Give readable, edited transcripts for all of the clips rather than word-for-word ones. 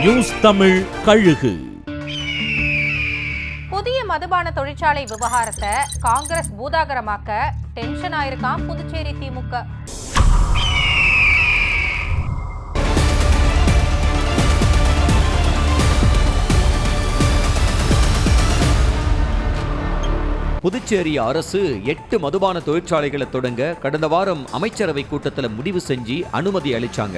News Tamil கழுகு. புதிய மதுபான தொழிற்சாலை விவகாரத்தை காங்கிரஸ் பூதாகரமாக்க டென்ஷன் ஆயிருக்கான் புதுச்சேரி திமுக. புதுச்சேரி அரசு 8 மதுபான தொழிற்சாலைகளை தொடங்க கடந்த வாரம் அமைச்சரவை கூட்டத்தில் முடிவு செஞ்சு அனுமதி அளிச்சாங்க.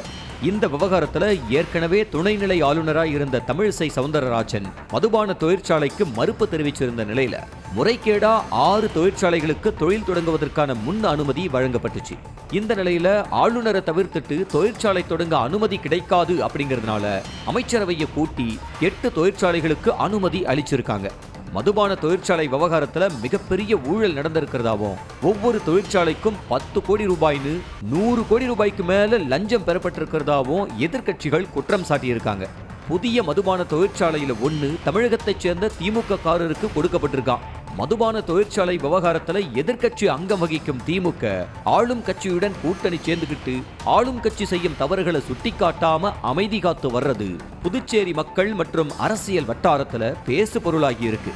இந்த விவகாரத்தில் ஏற்கனவே துணைநிலை ஆளுநராக இருந்த தமிழிசை சவுந்தரராஜன் மதுபான தொழிற்சாலைக்கு மறுப்பு தெரிவிச்சிருந்த நிலையில முறைகேடா 6 தொழிற்சாலைகளுக்கு தொழில் தொடங்குவதற்கான முன் அனுமதி வழங்கப்பட்டுச்சு. இந்த நிலையில ஆளுநரை தவிர்த்துட்டு தொழிற்சாலை தொடங்க அனுமதி கிடைக்காது அப்படிங்கிறதுனால அமைச்சரவையை கூட்டி 8 தொழிற்சாலைகளுக்கு அனுமதி அளிச்சிருக்காங்க. மதுபான தொழிற்சாலை விவகாரத்துல மிகப்பெரிய ஊழல் நடந்திருக்கிறதாவும் ஒவ்வொரு தொழிற்சாலைக்கும் 10 கோடி ரூபாய்னு 100 கோடி ரூபாய்க்கு மேல லஞ்சம் பெறப்பட்டிருக்கிறதாவும் எதிர்க்கட்சிகள் குற்றம் சாட்டியிருக்காங்க. புதிய மதுபான தொழிற்சாலையில ஒண்ணு தமிழகத்தைச் சேர்ந்த திமுக காரருக்கு கொடுக்கப்பட்டிருக்கான். மதுபான தொழிற்சாலை விவகாரத்துல எதிர்க்கட்சி அங்கம் வகிக்கும் திமுக ஆளும் கட்சியுடன் கூட்டணி சேர்ந்துகிட்டு ஆளும் கட்சி செய்யும் தவறுகளை சுட்டிக்காட்டாம அமைதி காத்து வர்றது புதுச்சேரி மக்கள் மற்றும் அரசியல் வட்டாரத்துல பேசு பொருளாகி இருக்கு.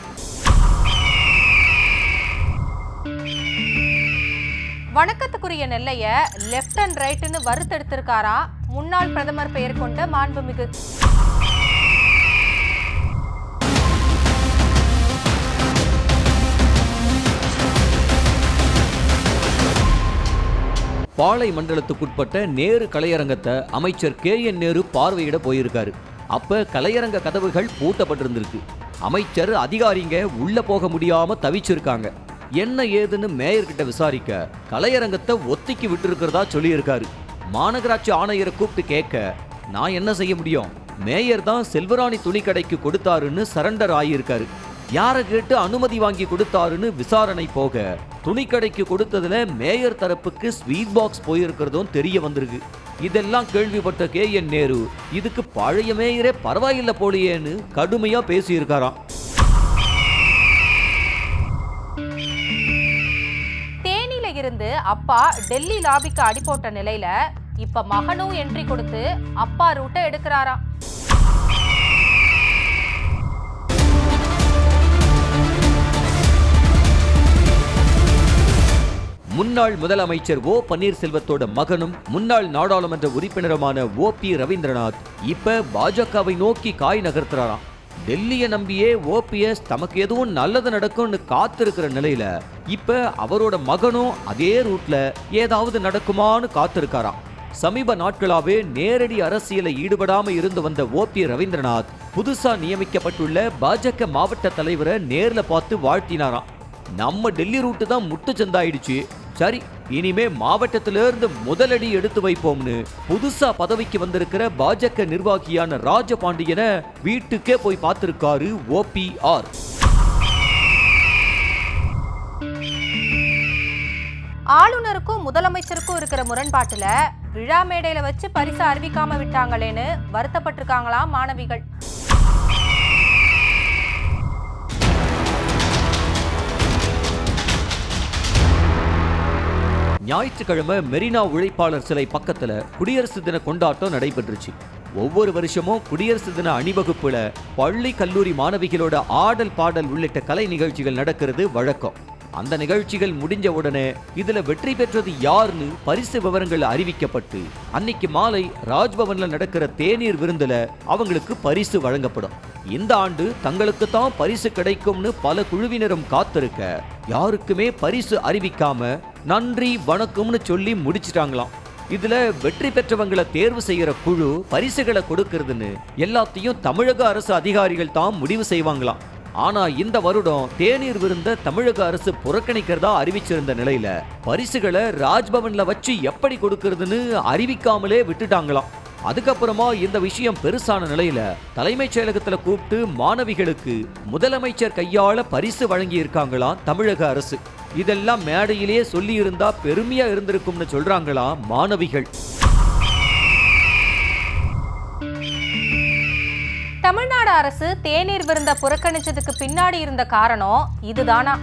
வணக்கத்துக்குரிய நெல்லைய லெப்ட் அண்ட் ரைட்னு வறுத்தெடுத்திருக்காரா முன்னாள் பிரதமர் பெயர் கொண்ட மாண்புமிகு. பாளை மண்டலத்துக்குட்பட்ட நேரு கலையரங்கத்தை அமைச்சர் KN நேரு பார்வையிட போயிருக்காரு. அப்ப கலையரங்க கதவுகள் பூட்டப்பட்டிருந்திருக்கு. அமைச்சர் அதிகாரிங்க உள்ள போக முடியாம தவிச்சிருக்காங்க. என்ன ஏதுன்னு மேயர்கிட்ட விசாரிக்க கலையரங்கத்தை ஒத்திக்கி விட்டு இருக்கிறதா சொல்லியிருக்காரு. மாநகராட்சி ஆணையரை கூப்பிட்டு கேட்க நான் என்ன செய்ய முடியும், மேயர் தான் செல்வராணி துணி கடைக்கு கொடுத்தாருன்னு சரண்டர் ஆகியிருக்காரு. யாரை கேட்டு அனுமதி வாங்கி கொடுத்தாருன்னு விசாரணை போக துணிக்கடைக்கு கொடுத்ததுல மேயர் தரப்புக்கு ஸ்வீட் பாக்ஸ் போயிருக்கிறதும் தெரிய வந்திருக்கு. இதெல்லாம் கேள்விப்பட்ட KN நேரு இதுக்கு பழைய மேயரே பரவாயில்லை போலியேன்னு கடுமையா பேசியிருக்காராம். தேனியில இருந்து அப்பா டெல்லி லாபிக்கு அடி போட்ட நிலையில இப்ப மகனும் என்ட்ரி கொடுத்து அப்பா ரூட்டை எடுக்கிறாராம். முன்னாள் முதலமைச்சர் O பன்னீர்செல்வத்தோட மகனும் முன்னாள் நாடாளுமன்ற உறுப்பினருமான OP ரவீந்திரநாத் இப்ப பாஜகவை நோக்கி காய் நகர்த்துறாராம். டெல்லியை நம்பியே OPS தமக்கு எதுவும் நல்லது நடக்கும்னு காத்திருக்கிற நிலையில இப்ப அவரோட மகனும் அதே ரூட்ல ஏதாவது நடக்குமான்னு காத்திருக்காராம். சமீப நாட்களாவே நேரடி அரசியலை ஈடுபடாம இருந்து வந்த OP ரவீந்திரநாத் புதுசா நியமிக்கப்பட்டுள்ள பாஜக மாவட்ட தலைவரை நேர்ல பார்த்து வாழ்த்தினாராம். நம்ம டெல்லி ரூட்டு தான் முட்டு சந்தாயிடுச்சு, சரி இனிமே மாவட்டத்திலிருந்து முதலடி எடுத்து வைப்போம்னு புதுசா பதவிக்கு வந்திருக்கிற பாஜக நிர்வாகியான ராஜபாண்டியனை வீட்டுக்கே போய் பார்த்திருக்காரு OPR. ஆளுநருக்கும் முதலமைச்சருக்கும் இருக்கிற முரண்பாட்டுல விழா மேடையில வச்சு பரிசு அறிவிக்காம விட்டாங்களேன்னு வருத்தப்பட்டிருக்காங்களாம் மாணவிகள். ஞாயிற்றுக்கிழமை மெரினா உழைப்பாளர் சிலை பக்கத்துல குடியரசு தின கொண்டாட்டம் நடைபெற்றுச்சு. ஒவ்வொரு வருஷமும் குடியரசு தின அணிவகுப்புல பள்ளி கல்லூரி மாணவிகளோட ஆடல் பாடல் உள்ளிட்ட கலை நிகழ்ச்சிகள் நடக்கிறது வழக்கம். அந்த நிகழ்ச்சிகள் முடிஞ்ச உடனே இதுல வெற்றி பெற்றது யாருன்னு பரிசு விவரங்கள் அறிவிக்கப்பட்டு அன்னைக்கு மாலை ராஜ்பவன்ல நடக்கிற தேநீர் விருந்துல அவங்களுக்கு பரிசு வழங்கப்படும். இந்த ஆண்டு தங்களுக்கு தான் பரிசு கிடைக்கும்னு பல குழுவினரும் காத்திருக்க யாருக்குமே பரிசு அறிவிக்காம நன்றி வணக்கம்னு சொல்லி முடிச்சிட்டாங்களாம். இதுல வெற்றி பெற்றவங்களை தேர்வு செய்யற குழு பரிசுகளை கொடுக்கிறதுன்னு எல்லாத்தையும் தமிழக அரசு அதிகாரிகள் தான் முடிவு செய்வாங்களாம். ஆனா இந்த வருடம் தேநீர் விருந்த தமிழக அரசு புறக்கணிக்கிறதா அறிவிச்சிருந்த நிலையில பரிசுகளை ராஜ்பவன்ல வச்சு எப்படி கொடுக்கிறதுன்னு அறிவிக்காமலே விட்டுட்டாங்களாம். அதுக்கப்புறமா இந்த விஷயம் பெருசான நிலையில தலைமைச் செயலகத்துல கூப்பிட்டு மாணவிகளுக்கு முதலமைச்சர் கையாள பரிசு வழங்கி இருக்காங்களாம் தமிழக அரசு. இதெல்லாம் மேடையிலேயே சொல்லி இருந்தா பெருமையா இருந்திருக்கும்னு சொல்றாங்களாம் மாணவிகள். தமிழ்நாடு அரசு தேநீர் விருந்த புறக்கணிச்சதுக்கு பின்னாடி இருந்த காரணம் இதுதானா?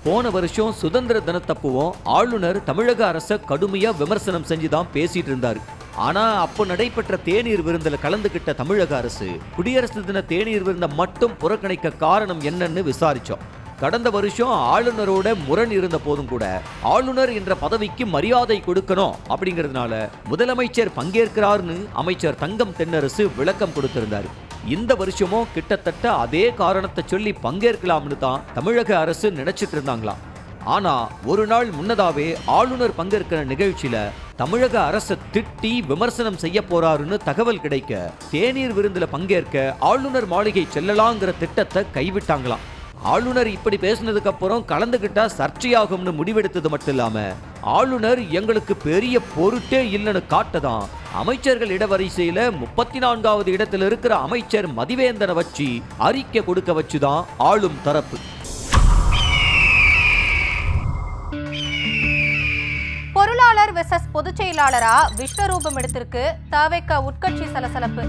போன வருஷம் சுதந்திர தினத்தப்பவும் ஆளுநர் தமிழக அரசை கடுமையா விமர்சனம் செஞ்சுதான் பேசிட்டு இருந்தாரு. ஆனா அப்போ நடைபெற்ற தேநீர் விருந்துல கலந்துகிட்ட தமிழக அரசு குடியரசு தின தேநீர் விருந்தை மட்டும் புறக்கணிக்க காரணம் என்னன்னு விசாரிச்சோம். கடந்த வருஷம் ஆளுநரோட முரண் இருந்த போதும் கூட ஆளுநர் என்ற பதவிக்கு மரியாதை கொடுக்கணும் அப்படிங்கிறதுனால முதலமைச்சர் பங்கேற்கிறார்னு அமைச்சர் தங்கம் தென்னரசு விளக்கம் கொடுத்திருந்தாரு. இந்த வருஷமும் கிட்டத்தட்ட அதே காரணத்தை சொல்லி பங்கேற்கலாம்னு தான் தமிழக அரசு நினைச்சிட்டு இருந்தாங்களாம். ஆனா ஒரு நாள் முன்னதாவே ஆளுநர் பங்கேற்கிற நிகழ்ச்சியில தமிழக அரசை திட்டி விமர்சனம் செய்ய போறாருன்னு தகவல் கிடைக்க தேநீர் விருந்துல பங்கேற்க ஆளுநர் மாளிகை செல்லலாங்கிற திட்டத்தை கைவிட்டாங்களாம். ஆளுநர் இப்படி பேசினதுக்கு அப்புறம் கலந்துகிட்டா சர்ச்சையாகும்னு முடிவெடுத்தது மட்டும் இல்லாம ஆளுநர் எங்களுக்கு பெரிய பொருட்டே இல்லைன்னு காட்டதான் அமைச்சர்கள் இடவரிசையில 34வது இடத்துல இருக்கிற அமைச்சர் மதிவேந்தனை வச்சு அறிக்கை கொடுக்க வச்சுதான் ஆளும் தரப்பு. பொருளாளர் வெர்சஸ் பொதுச் செயலாளரா விஸ்வரூபம் எடுத்திருக்கு தவேக உட்கட்சி சலசலப்பு.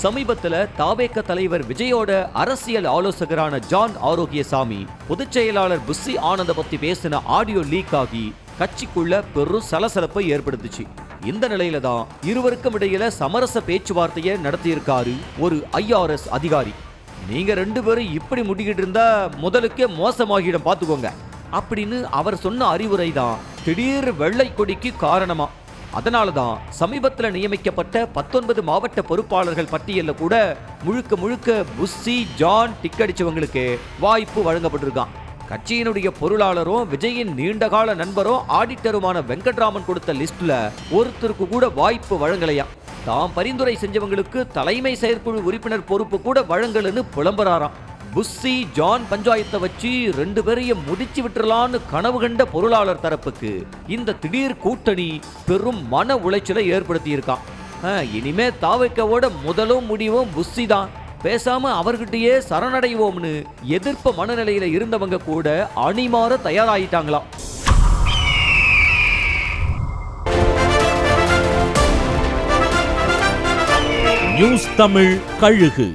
சமீபத்துல தவேக தலைவர் விஜயோட அரசியல் ஆலோசகரான ஜான் ஆரோக்கியசாமி பொதுச் செயலாளர் புஸ்ஸி ஆனந்த பத்தி பேசின ஆடியோ லீக் ஆகி கட்சிக்குள்ள பெரும் சலசலப்பை ஏற்படுத்துச்சு. இந்த நிலையில தான் இருவருக்கும் இடையில சமரச பேச்சுவார்த்தையை நடத்தியிருக்காரு ஒரு IRS அதிகாரி. நீங்க 2 பேரும் இப்படி முடிக்கிட்டு இருந்தா முதலுக்கே மோசமாகிடும் பாத்துக்கோங்க அப்படின்னு அவர் சொன்ன அறிவுரை தான் திடீர் வெள்ளை கொடிக்கு காரணமா. அதனாலதான் சமீபத்தில் நியமிக்கப்பட்ட 19 மாவட்ட பொறுப்பாளர்கள் பட்டியலில் கூட முழுக்க புஸ்ஸி ஜான் டிக்கடிச்சவங்களுக்கு வாய்ப்பு வழங்கப்பட்டிருக்கான். கட்சியினுடைய பொருளாளரும் விஜயின் நீண்டகால நண்பரும் ஆடிட்டருமான வெங்கட்ராமன் கொடுத்த லிஸ்ட்ல ஒருத்தருக்கு கூட வாய்ப்பு வழங்கலையா. தாம் பரிந்துரை செஞ்சவங்களுக்கு தலைமை செயற்குழு உறுப்பினர் பொறுப்பு கூட வழங்கலன்னு புலம்புறாராம். புஸ்ஸி ஜான் பஞ்சாயத்தை வச்சு 2 பேரையும் முடிச்சு விட்டுறலான்னு கனவு கண்ட பொருளாளர் தரப்புக்கு இந்த திடீர் கூட்டணி பெரும் மன உளைச்சலை ஏற்படுத்தி இருக்கான். இனிமே தவேகவோட முதலும் முடிவும் புஸ்ஸி தான், பேசாம அவர்கிட்டயே சரணடைவோம்னு எதிர்ப்பு மனநிலையில இருந்தவங்க கூட அணிமாற தயாராயிட்டாங்களாம். நியூஸ் தமிழ் கழுகு.